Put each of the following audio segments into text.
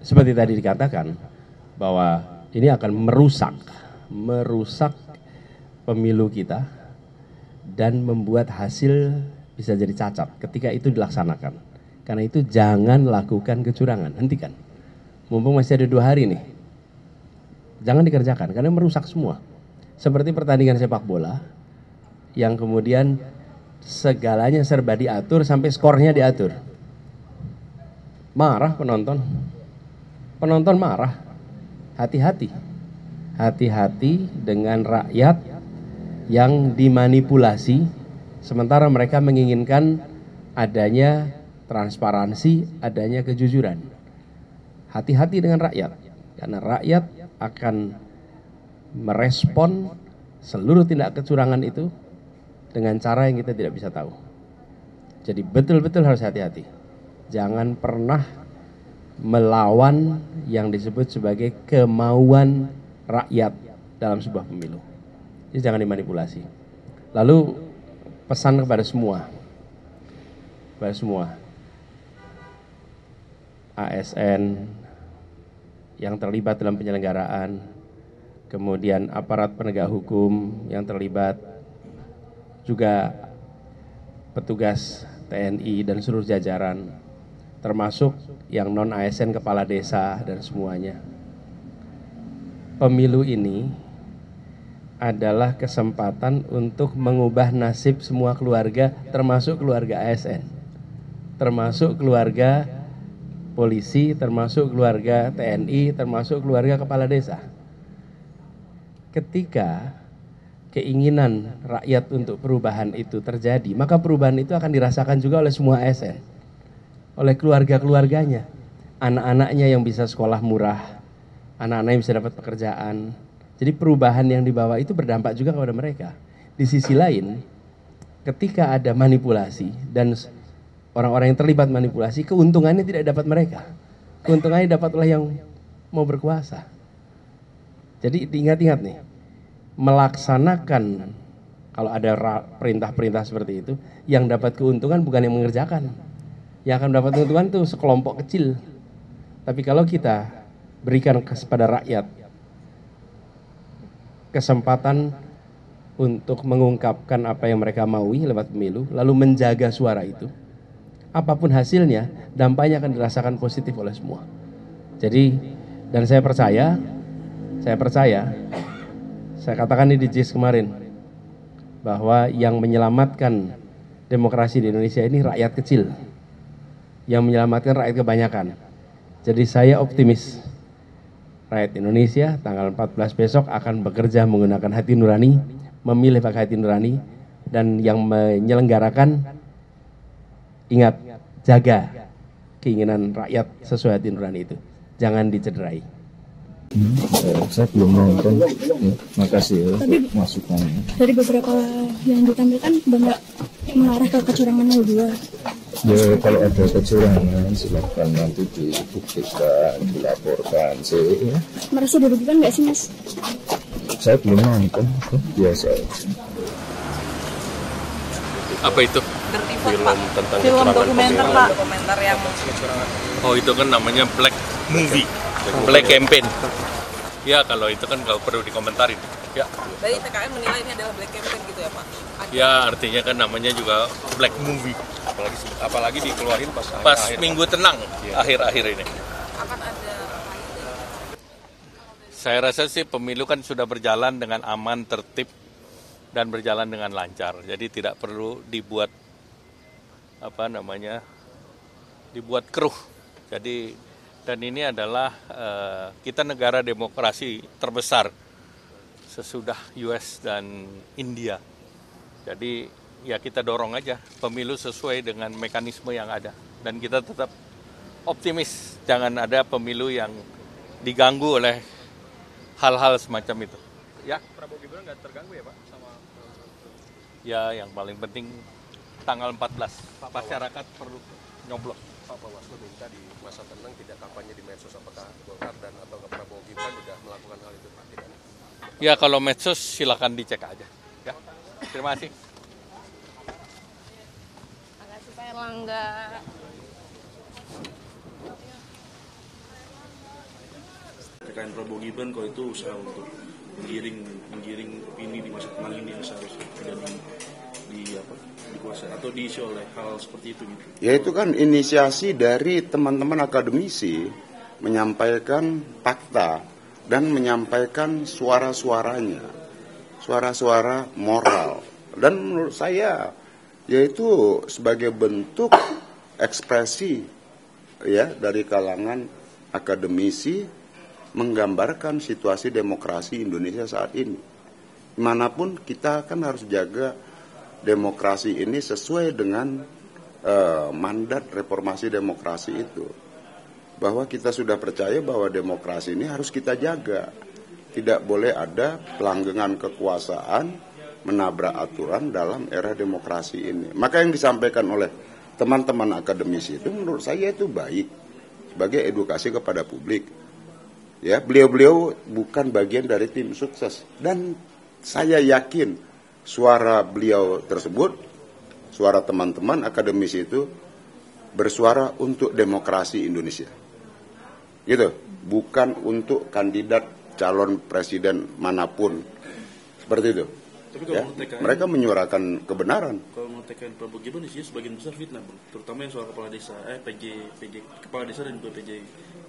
seperti tadi dikatakan bahwa ini akan merusak pemilu kita dan membuat hasil bisa jadi cacat ketika itu dilaksanakan. Karena itu jangan lakukan kecurangan, hentikan. Mumpung masih ada 2 hari nih, jangan dikerjakan karena merusak semua. Seperti pertandingan sepak bola yang kemudian segalanya serba diatur sampai skornya diatur. Marah penonton marah. Hati-hati, hati-hati dengan rakyat yang dimanipulasi sementara mereka menginginkan adanya transparansi, adanya kejujuran. Hati-hati dengan rakyat, karena rakyat akan merespon seluruh tindak kecurangan itu dengan cara yang kita tidak bisa tahu. Jadi betul-betul harus hati-hati. Jangan pernah melawan yang disebut sebagai kemauan rakyat dalam sebuah pemilu. Jadi jangan dimanipulasi. Lalu pesan kepada semua ASN yang terlibat dalam penyelenggaraan, kemudian aparat penegak hukum yang terlibat, juga petugas TNI dan seluruh jajaran, termasuk yang non-ASN, kepala desa dan semuanya. Pemilu ini adalah kesempatan untuk mengubah nasib semua keluarga, termasuk keluarga ASN, termasuk keluarga polisi, termasuk keluarga TNI, termasuk keluarga kepala desa. Ketika keinginan rakyat untuk perubahan itu terjadi, maka perubahan itu akan dirasakan juga oleh semua ASN, oleh keluarga-keluarganya, anak-anaknya yang bisa sekolah murah, anak-anak yang bisa dapat pekerjaan. Jadi perubahan yang dibawa itu berdampak juga kepada mereka. Di sisi lain, ketika ada manipulasi dan orang-orang yang terlibat manipulasi, keuntungannya tidak dapat mereka. Keuntungannya dapat oleh yang mau berkuasa. Jadi diingat-ingat nih, melaksanakan kalau ada perintah-perintah seperti itu, yang dapat keuntungan bukan yang mengerjakan. Yang akan mendapat keuntungan itu sekelompok kecil. Tapi kalau kita berikan kepada rakyat kesempatan untuk mengungkapkan apa yang mereka maui lewat pemilu, lalu menjaga suara itu, apapun hasilnya, dampaknya akan dirasakan positif oleh semua. Jadi, dan saya percaya, saya katakan ini di JIS kemarin, bahwa yang menyelamatkan demokrasi di Indonesia ini rakyat kecil, yang menyelamatkan rakyat kebanyakan. Jadi saya optimis, rakyat Indonesia tanggal 14 besok akan bekerja menggunakan hati nurani, memilih pakai hati nurani, dan yang menyelenggarakan, ingat, jaga keinginan rakyat sesuai hati nurani itu. Jangan dicederai. Saya belum nonton, makasih ya masukannya. Dari beberapa yang ditampilkan banyak mengarah ke kecurangan 02. Ya kalau ada kecurangan silakan nanti dibuktikan, dilaporkan sih. Ya. Merasa dirugikan nggak sih Mas? Saya belum nonton, biasa. Apa itu? Film tentang film dokumenter Pak. Dokumenter yang Oh itu kan namanya Black Movie, Black Campaign. Ya kalau itu kan nggak perlu dikomentarin. Ya. Jadi TKN menilai ini adalah black campaign gitu ya Pak? Ya artinya kan namanya juga Black Movie. Apalagi dikeluarin pas minggu tenang akhir-akhir ini. Akan ada. Saya rasa sih pemilu kan sudah berjalan dengan aman, tertib, dan berjalan dengan lancar. Jadi tidak perlu dibuat dibuat keruh. Jadi dan ini adalah kita negara demokrasi terbesar sesudah US dan India. Jadi ya kita dorong aja pemilu sesuai dengan mekanisme yang ada. Dan kita tetap optimis, jangan ada pemilu yang diganggu oleh hal-hal semacam itu. Ya. Prabowo Gibran nggak terganggu ya Pak sama? Ya yang paling penting tanggal 14 masyarakat perlu nyoblos. Pak Bawaslu minta di masa tenang tidak kampanye di medsos, apakah Golkar dan atau Prabowo Gibran sudah melakukan hal itu Pak? Tidak. Ya kalau medsos silakan dicek aja. Ya. Terima kasih. Makasih Pak Erlangga. TKN Prabowo Gibran kalau itu usaha untuk menggiring opini di masa tenang ini yang seharusnya tidak dikuasai atau diisi oleh hal seperti itu gitu. Ya itu kan inisiasi dari teman-teman akademisi menyampaikan fakta dan menyampaikan suara-suaranya, suara-suara moral. Dan menurut saya yaitu sebagai bentuk ekspresi ya dari kalangan akademisi menggambarkan situasi demokrasi Indonesia saat ini. Manapun kita kan harus jaga demokrasi ini sesuai dengan mandat reformasi demokrasi itu. Bahwa kita sudah percaya bahwa demokrasi ini harus kita jaga. Tidak boleh ada pelanggengan kekuasaan, menabrak aturan dalam era demokrasi ini. Maka yang disampaikan oleh teman-teman akademisi itu menurut saya itu baik sebagai edukasi kepada publik. Ya, beliau-beliau bukan bagian dari tim sukses dan saya yakin suara beliau tersebut, suara teman-teman akademisi itu bersuara untuk demokrasi Indonesia. Gitu, bukan untuk kandidat calon presiden manapun. Seperti itu. Tapi kalau ya, TKN, mereka menyuarakan kebenaran. Kalau menurut TKN Prabowo Gibran isinya sebagian besar fitnah, bro. Terutama yang soal kepala desa, PJ kepala desa dan juga PJ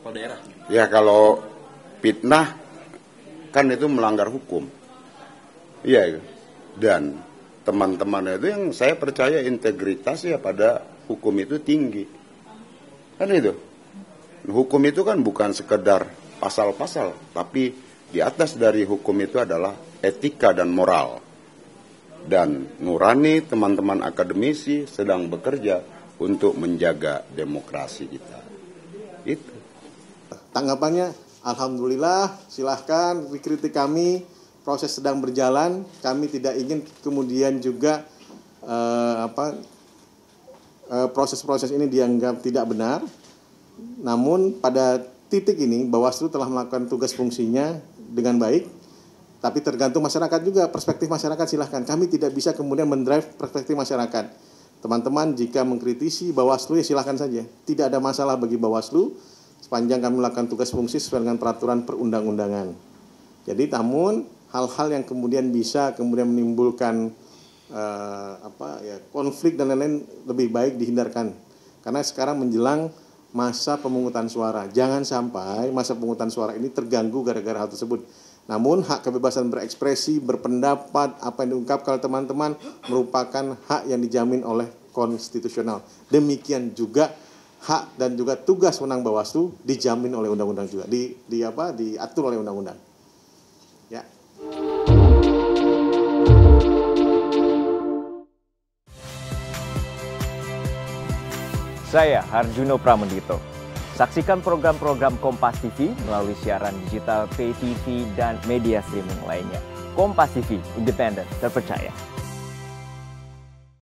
kepala daerah. Ya kalau fitnah kan itu melanggar hukum. Iya. Dan teman-teman itu yang saya percaya integritas ya pada hukum itu tinggi. Kan itu. Hukum itu kan bukan sekedar pasal-pasal, tapi di atas dari hukum itu adalah etika dan moral. Dan nurani teman-teman akademisi sedang bekerja untuk menjaga demokrasi kita. Itu. Tanggapannya, alhamdulillah, silahkan dikritik kami, proses sedang berjalan, kami tidak ingin kemudian juga proses-proses ini dianggap tidak benar. Namun pada titik ini Bawaslu telah melakukan tugas fungsinya dengan baik. Tapi tergantung masyarakat juga, perspektif masyarakat silahkan. Kami tidak bisa kemudian mendrive perspektif masyarakat. Teman-teman jika mengkritisi Bawaslu ya silahkan saja. Tidak ada masalah bagi Bawaslu sepanjang kami melakukan tugas fungsi sesuai dengan peraturan perundang-undangan. Jadi namun hal-hal yang kemudian bisa kemudian menimbulkan konflik dan lain-lain lebih baik dihindarkan. Karena sekarang menjelang masa pemungutan suara. Jangan sampai masa pemungutan suara ini terganggu gara-gara hal tersebut. Namun hak kebebasan berekspresi, berpendapat, apa yang diungkapkan oleh teman-teman merupakan hak yang dijamin oleh konstitusional. Demikian juga hak dan juga tugas wewenang Bawaslu dijamin oleh undang-undang juga, diatur oleh undang-undang. Ya. Saya Harjuno Pramendito. Saksikan program-program Kompas TV melalui siaran digital, pay TV, dan media streaming lainnya. Kompas TV, independen, terpercaya.